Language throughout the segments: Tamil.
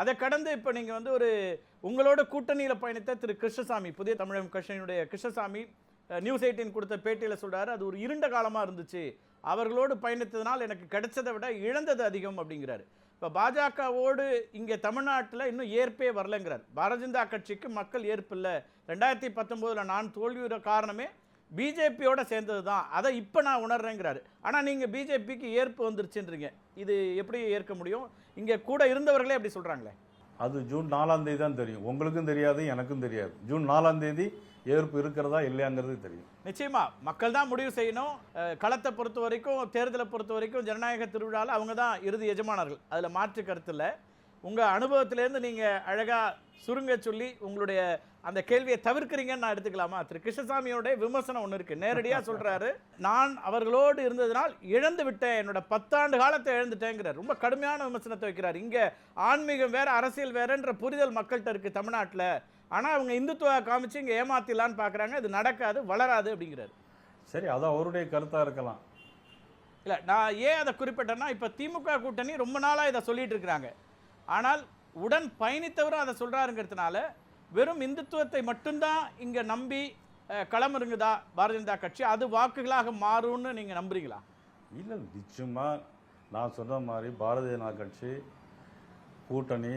அதை கடந்து இப்போ நீங்கள் வந்து ஒரு உங்களோட கூட்டணியில் பயணித்த திரு கிருஷ்ணசாமி, புதிய தமிழகம் கட்சியினுடைய கிருஷ்ணசாமி நியூஸ் 18 கொடுத்த பேட்டியில் சொல்றாரு, அது ஒரு இருண்ட காலமாக இருந்துச்சு, அவர்களோடு பயணித்ததுனால் எனக்கு கிடைச்சதை விட இழந்தது அதிகம் அப்படிங்கிறாரு. இப்போ பாஜகவோடு இங்கே தமிழ்நாட்டில் இன்னும் ஏற்பே வரலங்கிறார். பாரதிய ஜனதா கட்சிக்கு மக்கள் ஏற்பு இல்லை. 2019 நான் தோல்வியுற காரணமே பிஜேபியோட சேர்ந்தது தான், அதை இப்போ நான் உணர்றேங்கிறாரு. ஆனால் நீங்கள் பிஜேபிக்கு ஏற்பு வந்துருச்சுன்றீங்க, இது எப்படி ஏற்க முடியும்? இங்கே கூட இருந்தவர்களே அப்படி சொல்கிறாங்களே. அது ஜூன் 4ஆம் தேதி தான் தெரியும். உங்களுக்கும் தெரியாது, எனக்கும் தெரியாது. ஜூன் 4ஆம் தேதி ஏற்பு இருக்கிறதா இல்லையாங்கிறது தெரியும். நிச்சயமா மக்கள் தான் முடிவு செய்யணும். களத்தை பொறுத்த வரைக்கும், தேர்தலை பொறுத்த வரைக்கும் ஜனநாயக திருவிழாவில் அவங்க தான் இறுதி எஜமானர்கள், அதில் மாற்று கருத்து இல்லை. உங்கள் அனுபவத்திலேருந்து நீங்கள் அழகாக சுருங்க சொல்லி உங்களுடைய அந்த கேள்வியை தவிர்க்கிறீங்கன்னு நான் எடுத்துக்கலாமா? திரு கிருஷ்ணசாமியோட விமர்சனம் ஒன்று இருக்குது, நேரடியாக சொல்கிறாரு, நான் அவர்களோடு இருந்ததுனால் இழந்து விட்டேன், என்னோட 10 ஆண்டு காலத்தை இழந்துட்டேங்கிறார். ரொம்ப கடுமையான விமர்சனத்தை வைக்கிறார். இங்கே ஆன்மீகம் வேற அரசியல் வேறன்ற புரிதல் மக்கள்கிட்ட இருக்குது தமிழ்நாட்டில். ஆனால் அவங்க இந்துத்துவ காமிச்சு இங்கே ஏமாத்திடலான்னு பார்க்குறாங்க, இது நடக்காது, வளராது அப்படிங்கிறாரு. சரி, அது அவருடைய கருத்தாக இருக்கலாம். இல்லை, நான் ஏன் அதை குறிப்பிட்டேன்னா, இப்போ திமுக கூட்டணி ரொம்ப நாளாக இதை சொல்லிட்டு இருக்கிறாங்க. ஆனால் உடன் பயணித்தவரும் அதை சொல்கிறாருங்கிறதுனால வெறும் இந்துத்துவத்தை மட்டும்தான் இங்கே நம்பி களமிறங்குதா பாரதிய ஜனதா கட்சி, அது வாக்குகளாக மாறும்னு நீங்கள் நம்புறீங்களா? இல்லை, நிச்சயமாக நான் சொன்ன மாதிரி பாரதிய ஜனதா கட்சி கூட்டணி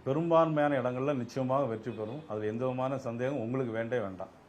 பெரும்பான்மையான இடங்களில் நிச்சயமாக வெற்றி பெறும். அதில் எந்த விதமான சந்தேகம் உங்களுக்கு வேண்டே வேண்டாம்.